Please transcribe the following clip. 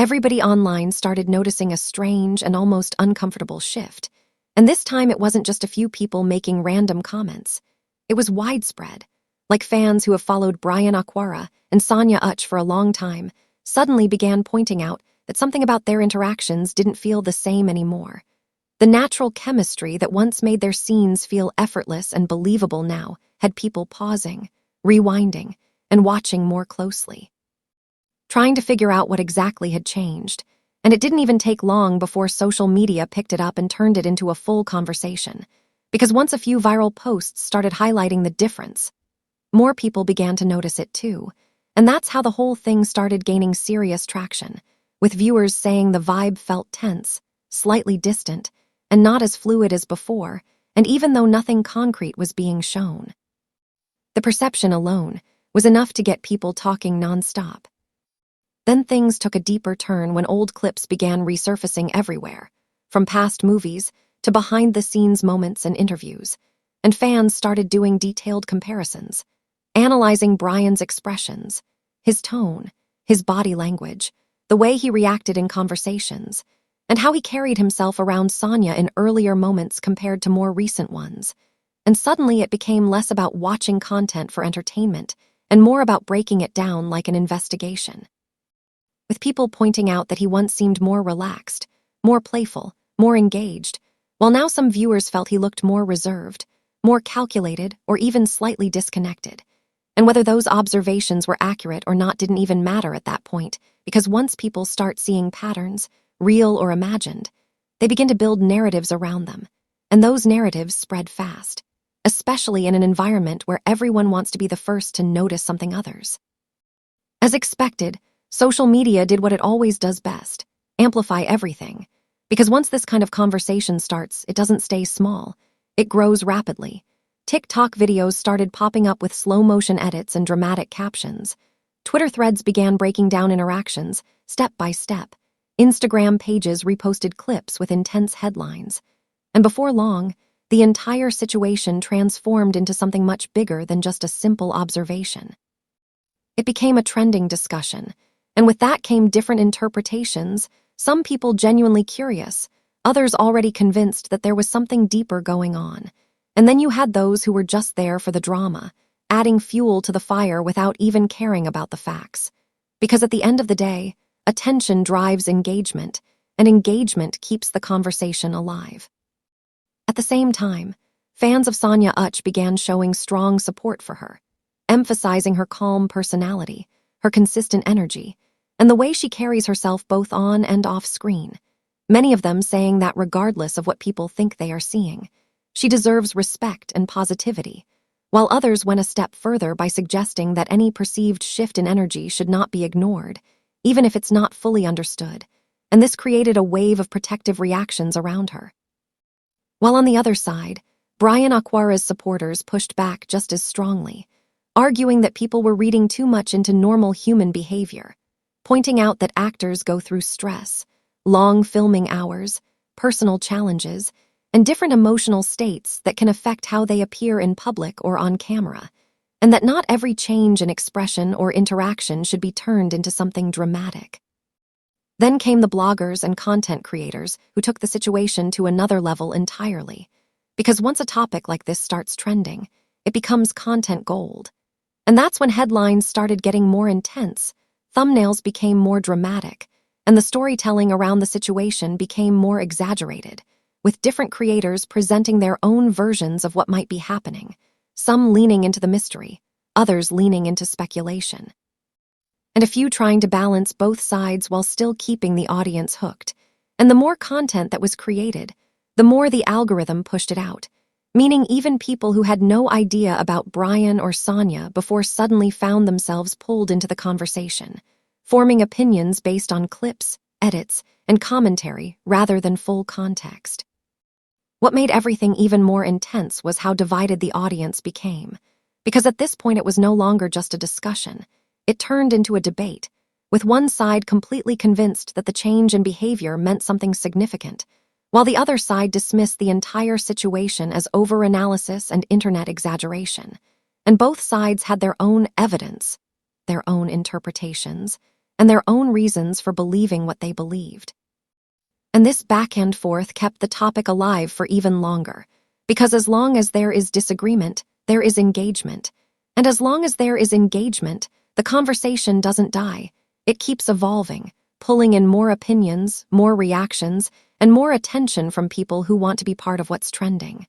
Everybody online started noticing a strange and almost uncomfortable shift. And this time it wasn't just a few people making random comments. It was widespread. Like fans who have followed BRYAN and Sonia Uch for a long time suddenly began pointing out that something about their interactions didn't feel the same anymore. The natural chemistry that once made their scenes feel effortless and believable now had people pausing, rewinding, and watching more closely, trying to figure out what exactly had changed. And it didn't even take long before social media picked it up and turned it into a full conversation. Because once a few viral posts started highlighting the difference, more people began to notice it too. And that's how the whole thing started gaining serious traction, with viewers saying the vibe felt tense, slightly distant, and not as fluid as before, and even though nothing concrete was being shown. The perception alone was enough to get people talking nonstop. Then things took a deeper turn when old clips began resurfacing everywhere, from past movies to behind-the-scenes moments and interviews, and fans started doing detailed comparisons, analyzing BRYAN's expressions, his tone, his body language, the way he reacted in conversations, and how he carried himself around Sonia in earlier moments compared to more recent ones. And suddenly it became less about watching content for entertainment and more about breaking it down like an investigation, with people pointing out that he once seemed more relaxed, more playful, more engaged, while now some viewers felt he looked more reserved, more calculated, or even slightly disconnected. And whether those observations were accurate or not didn't even matter at that point, because once people start seeing patterns, real or imagined, they begin to build narratives around them, and those narratives spread fast, especially in an environment where everyone wants to be the first to notice something others. As expected, social media did what it always does best: amplify everything. Because once this kind of conversation starts, it doesn't stay small. It grows rapidly. TikTok videos started popping up with slow-motion edits and dramatic captions. Twitter threads began breaking down interactions, step by step. Instagram pages reposted clips with intense headlines. And before long, the entire situation transformed into something much bigger than just a simple observation. It became a trending discussion. And with that came different interpretations, some people genuinely curious, others already convinced that there was something deeper going on. And then you had those who were just there for the drama, adding fuel to the fire without even caring about the facts. Because at the end of the day, attention drives engagement, and engagement keeps the conversation alive. At the same time, fans of Sonia Uch began showing strong support for her, emphasizing her calm personality, her consistent energy, and the way she carries herself both on and off screen. Many of them saying that regardless of what people think they are seeing, she deserves respect and positivity, while others went a step further by suggesting that any perceived shift in energy should not be ignored, even if it's not fully understood, and this created a wave of protective reactions around her. While on the other side, OKWARA's supporters pushed back just as strongly, arguing that people were reading too much into normal human behavior, pointing out that actors go through stress, long filming hours, personal challenges, and different emotional states that can affect how they appear in public or on camera, and that not every change in expression or interaction should be turned into something dramatic. Then came the bloggers and content creators who took the situation to another level entirely, because once a topic like this starts trending, it becomes content gold. And that's when headlines started getting more intense, thumbnails became more dramatic, and the storytelling around the situation became more exaggerated, with different creators presenting their own versions of what might be happening, some leaning into the mystery, others leaning into speculation, and a few trying to balance both sides while still keeping the audience hooked. And the more content that was created, the more the algorithm pushed it out, meaning even people who had no idea about BRYAN or Sonia before suddenly found themselves pulled into the conversation, forming opinions based on clips, edits, and commentary rather than full context. What made everything even more intense was how divided the audience became, because at this point it was no longer just a discussion. It turned into a debate, with one side completely convinced that the change in behavior meant something significant, while the other side dismissed the entire situation as overanalysis and internet exaggeration. And both sides had their own evidence, their own interpretations, and their own reasons for believing what they believed. And this back and forth kept the topic alive for even longer, because as long as there is disagreement, there is engagement. And as long as there is engagement, the conversation doesn't die. It keeps evolving, pulling in more opinions, more reactions, and more attention from people who want to be part of what's trending.